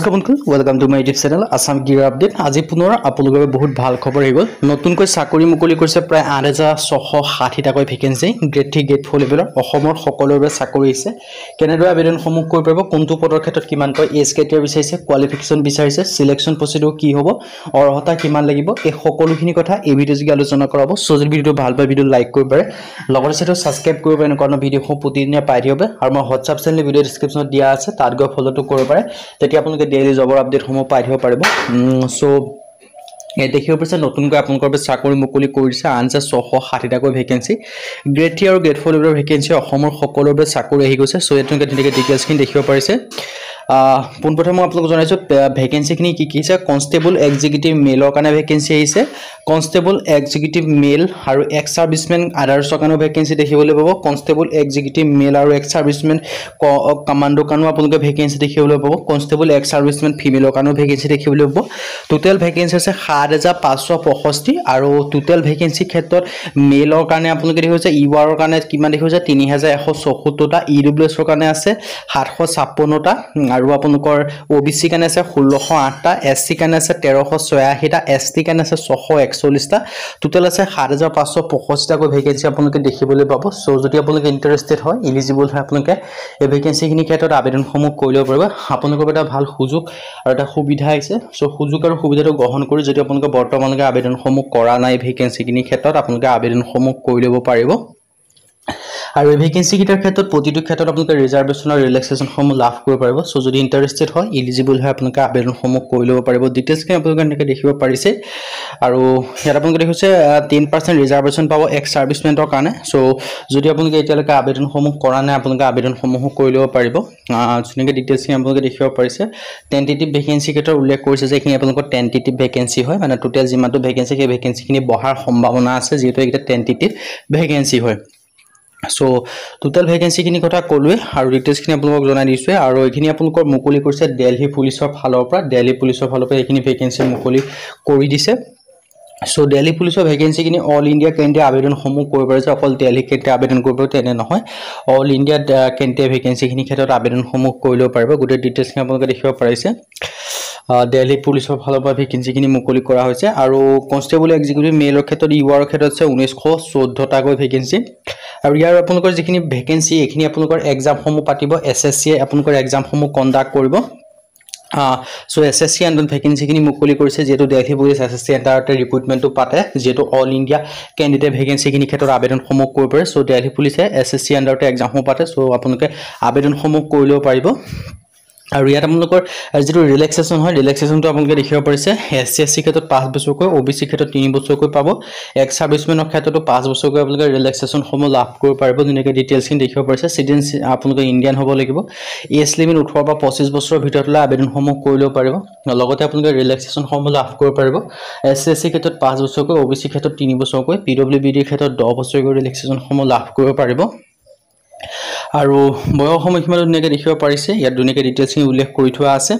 Welcome to my YouTube channel Assam gear update. आज पुनः आपलोगोर बहुत ভাল खबर হৈ গল। নতুনকৈ চাকৰি মুকলি কৰিছে প্ৰায় 8660 টাকৈ ভেকেন্সি গ্ৰেড 3 গ্ৰেড 4 লেভেলৰ অসমৰ সকলোৰে চাকৰি আছে। কেনেদৰে আবেদনসমূহ কৰিব পাৰিব, কোনটো পদৰ ক্ষেত্ৰত কিমানকৈ এজ ক্ৰাইটেৰিয়া বিচাৰিছে, কোৱালিফিকেশন বিচাৰিছে, সিলেকশন প্ৰসিডিউৰ কি হ'ব, অৰ্হতা কিমান লাগিব, এই সকলোখিনি কথা এই ভিডিঅ' যোগে আলোচনা কৰাব। সো যদি ভিডিঅ'টো ভাল পায় ভিডিঅ' লাইক কৰিব পাৰে, লগতে সেটো সাবস্ক্ৰাইব কৰিব পাৰে, কাৰণ ভিডিঅ'সমূহ প্ৰতিদিনে পাই থাকিব। আৰু মই হোৱাটছআপ চেনেল ভিডিঅ' ডেসক্ৰিপচনত দিয়া আছে, তাত গৈ ফলোটো কৰিব পাৰে, তেতিয়া আপোনালোকে ডেইলি জবৰ আপডেট সমূহ পাই থাকিব পাৰিব। সো এই দেখিব পাৰিছে নতুনকৈ আপোনালোকৰ চাকৰি মুকলি কৰিছে 8660 টাকৈ ভেকেন্সি গ্ৰেড 3 আৰু গ্ৰেড 4 লেভেলৰ ভেকেন্সি অসমৰ সকলোৰে চাকৰি আহি গৈছে। সো এটোকে তেনেকৈ ডিটেইলছখিনি দেখিব পাৰিছে। পোনপ্ৰথমে মই আপোনালোকক জনাইছো ভেকেন্সিখিনি কি কি আছে। কনষ্টেবল এক্সিকিউটিভ মেলৰ কাৰণে ভেকেন্সি আহিছে, কনষ্টেবল এক্সিকিউটিভ মেল আৰু এক্স সাৰ্ভিসমেন আদাৰ্ছৰ কাৰণে ভেকেন্সি দেখিবলৈ পাব। কনষ্টেবল এক্সিকিউটিভ মেল আৰু এক্স সাৰ্ভিসমেন কমাণ্ডো কাৰণে আপোনালোকে ভেকেন্সি দেখিবলৈ পাব। কনষ্টেবল এক্স সাৰ্ভিসমেন ফিমেলৰ কাৰণে ভেকেন্সি দেখিবলৈ পাব। টোটেল ভেকেন্সি আছে 7565 আৰু টোটেল ভেকেন্সি ক্ষেত্ৰত মেলৰ কাৰণে আপোনালোকে দেখিছে ইউআৰৰ কাৰণে কিমান দেখিছে 3174 টা, ইডব্লিউএছৰ কাৰণে আছে 756 টা, আৰু আপোনালোকৰ ওবিসি কাৰণে আছে 1608 টা, এসসি কাৰণে আছে 1386 টা, এসটি কাৰণে আছে 641 টা। টোটেল আছে 7565 টাকৈ ভেকেন্সি আপোনালোকে দেখিবলৈ পাব। সো যদি আপোনালোকে ইন্টাৰেস্টেড হয়, এলিজিবল হয়, আপোনালোকে এই ভেকেন্সিখিনি ক্ষেত্ৰত আবেদনসমূহ কৰি ল'ব পাৰিব। আপোনালোকৰ এটা ভাল সুযোগ আৰু এটা সুবিধা আছে। সো সুযোগ আৰু সুবিধাটো গ্ৰহণ কৰি যদি আপোনালোকে বৰ্তমানলৈকে আবেদনসমূহ কৰা নাই ভেকেন্সিখিনি ক্ষেত্ৰত আপোনালোকে আবেদনসমূহ কৰি ল'ব পাৰিব। আৰু এই ভেকেন্সি কিটাৰ ক্ষেত্ৰত প্ৰতিটো ক্ষেত্ৰত আপোনালোকে ৰিজাৰ্ভেশ্যন আৰু ৰিলেক্সেশ্যনসমূহ লাভ কৰিব পাৰিব। সো যদি ইন্টাৰেস্টেড হয়, এলিজিবল হয়, আপোনালোকে আবেদনসমূহ কৰি ল'ব পাৰিব। ডিটেইলছখিনি আপোনালোকে এনেকৈ দেখিব পাৰিছে। আৰু ইয়াত আপোনালোকে দেখিছে 10% ৰিজাৰ্ভেশ্যন পাব এক্স সাৰ্ভিসমেনৰ কাৰণে। সো যদি আপোনালোকে এতিয়ালৈকে আবেদনসমূহ কৰা নাই, আপোনালোকে আবেদনসমূহ কৰি ল'ব পাৰিব। যেনেকৈ ডিটেইলছখিনি আপোনালোকে দেখিব পাৰিছে। টেন্টেটিভ ভেকেন্সি ক্ষেত্ৰত উল্লেখ কৰিছে যে এইখিনি আপোনালোকৰ টেন্টেটিভ ভেকেন্সি হয়, মানে টোটেল যিমানটো ভেকেন্সি সেই ভেকেন্সিখিনি বঢ়াৰ সম্ভাৱনা আছে, যিহেতু এইকেইটা টেন্টেটিভ ভেকেন্সি হয়। সো টোটেল ভেকেন্সিখিনি কথা ক'লোৱে আৰু ডিটেইলছখিনি আপোনালোকক জনাই দিছোঁ। আৰু এইখিনি আপোনালোকৰ মুকলি কৰিছে দিল্লী পুলিচৰ ফালৰ পৰা। দিল্লী পুলিচৰ ফালৰ পৰা এইখিনি ভেকেন্সি মুকলি কৰি দিছে। সো দিল্লী পুলিচৰ ভেকেন্সিখিনি অল ইণ্ডিয়া কেন্দ্ৰীয় আবেদনসমূহ কৰিব পাৰিছে, অকল দিল্লী কেন্দ্ৰীয় আবেদন কৰিব তেনে নহয়, অল ইণ্ডিয়া কেন্দ্ৰীয় ভেকেন্সিখিনি ক্ষেত্ৰত আবেদনসমূহ কৰি ল'ব পাৰিব। গোটেই ডিটেইলছখিনি আপোনালোকে দেখিব পাৰিছে। দিল্লী পুলিচৰ ফালৰ পৰা ভেকেন্সিখিনি মুকলি কৰা হৈছে। আৰু কনষ্টেবল এক্সিকিউটিভ মেলৰ ক্ষেত্ৰত ইউআৰৰ ক্ষেত্ৰত আছে 1914 টাকৈ ভেকেন্সি। আৰু ইয়াৰ আপোনালোকৰ যিখিনি ভেকেন্সি এইখিনি আপোনালোকৰ এক্সামসমূহ পাতিব, এছএছচি আপোনালোকৰ এক্সামসমূহ কণ্ডাক্ট কৰিব। সো এছএছচি আণ্ডাৰত ভেকেন্সিখিনি মুকলি কৰিছে, যিহেতু দিল্লী পুলিচ এছএছচি আণ্ডাৰতে ৰিক্ৰুটমেণ্টটো পাতে, যিহেতু অল ইণ্ডিয়া কেণ্ডিডেট ভেকেন্সিখিনি ক্ষেত্ৰত আবেদনসমূহ কৰিব পাৰে। সো দিল্লী পুলিচে এছএছচি আণ্ডাৰতে এক্সামসমূহ পাতে। সো আপোনালোকে আবেদনসমূহ কৰি ল'ব পাৰিব। আৰু ইয়াত আপোনালোকৰ যিটো ৰিলেক্সেশ্যন হয়, ৰিলেক্সেশ্যনটো আপোনালোকে দেখিব পাৰিছে। এছচি এছচি ক্ষেত্ৰত 5 বছৰকৈ, ওবিচি ক্ষেত্ৰত 3 বছৰকৈ পাব, এক্স সাৰ্ভিসমেনৰ ক্ষেত্ৰতো 5 বছৰকৈ আপোনালোকে ৰিলেক্সেশ্যনসমূহ লাভ কৰিব পাৰিব। যেনেকৈ ডিটেইলছখিনি দেখিব পাৰিছে। চিটিজেন আপোনালোকে ইণ্ডিয়ান হ'ব লাগিব, এজ লিমিট 18 পৰা 25 বছৰৰ ভিতৰত হ'লে আবেদনসমূহ কৰি ল'ব পাৰিব। লগতে আপোনালোকে ৰিলেক্সেশ্যনসমূহ লাভ কৰিব পাৰিব। এছচি এছচি ক্ষেত্ৰত 5 বছৰকৈ, ওবিচি ক্ষেত্ৰত 3 বছৰকৈ, পিডব্লিউবিডিৰ ক্ষেত্ৰত 10 বছৰকৈ ৰিলেক্সেশ্যনসমূহ লাভ কৰিব পাৰিব। আৰু বয়স সময়সীমাটো ধুনীয়াকৈ দেখিব পাৰিছে। ইয়াত ধুনীয়াকৈ ডিটেইলছখিনি উল্লেখ কৰি থোৱা আছে।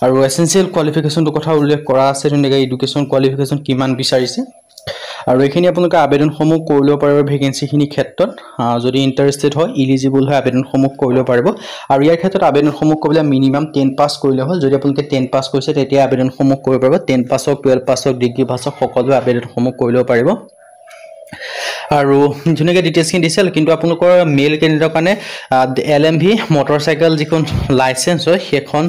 আৰু এছেঞ্চিয়েল কোৱালিফিকেশ্যনটো কথা উল্লেখ কৰা আছে, ধুনীয়াকৈ এডুকেশ্যন কোৱালিফিকেশ্যন কিমান বিচাৰিছে। আৰু এইখিনি আপোনালোকে আবেদনসমূহ কৰি ল'ব পাৰিব ভেকেন্সিখিনিৰ ক্ষেত্ৰত। যদি ইণ্টাৰেষ্টেড হয়, এলিজিবল হয়, আবেদনসমূহ কৰি ল'ব পাৰিব। আৰু ইয়াৰ ক্ষেত্ৰত আবেদনসমূহ কৰিবলৈ মিনিমাম 10 পাছ কৰিলে হ'ল। যদি আপোনালোকে 10 পাছ কৰিছে তেতিয়া আবেদনসমূহ কৰিব পাৰিব। 10 পাছ হওক, 12 পাছ হওক, ডিগ্ৰী পাছ হওক, সকলোৱে আবেদনসমূহ কৰি ল'ব পাৰিব। আৰু ধুনীয়াকৈ ডিটেইলছখিনি দিছিল। কিন্তু আপোনালোকৰ মেল কেণ্ডিডেটৰ কাৰণে LMV মটৰচাইকেল যিখন লাইচেঞ্চ হয় সেইখন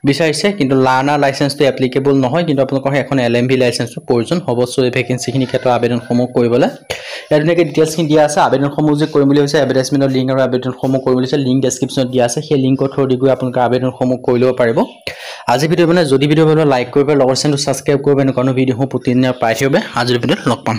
বিচাৰিছে, কিন্তু লাৰ্ণাৰ লাইচেঞ্চটো এপ্লিকেবল নহয়, কিন্তু আপোনালোকৰ এখন LMV লাইচেঞ্চৰ প্ৰয়োজন হ'ব। সো এই ভেকেন্সিখিনি ক্ষেত্ৰত আবেদনসমূহ কৰিবলৈ ইয়াত ধুনীয়াকৈ ডিটেইলছখিনি দিয়া আছে। আবেদনসমূহ যে কৰিম বুলি হৈছে, এডভাৰটাইজমেণ্টৰ লিংক আৰু আবেদনসমূহ কৰিম বুলি হৈছে, লিংক ডেছক্ৰিপশ্যনত দিয়া আছে। সেই লিংকৰ থ্ৰুদি গৈ আপোনালোকে আবেদনসমূহ কৰি ল'ব পাৰিব। আজি ভিডিঅ' যদি ভিডিঅ' ভাল লাইক কৰিব, লগৰ চেনেলটো ছাবস্ক্ৰাইব কৰিব, এনেকুৱা ভিডিঅ'সমূহ প্ৰতিদিনে পাই থাকিব। আজিৰ ভিডিঅ'ত লগ পাম।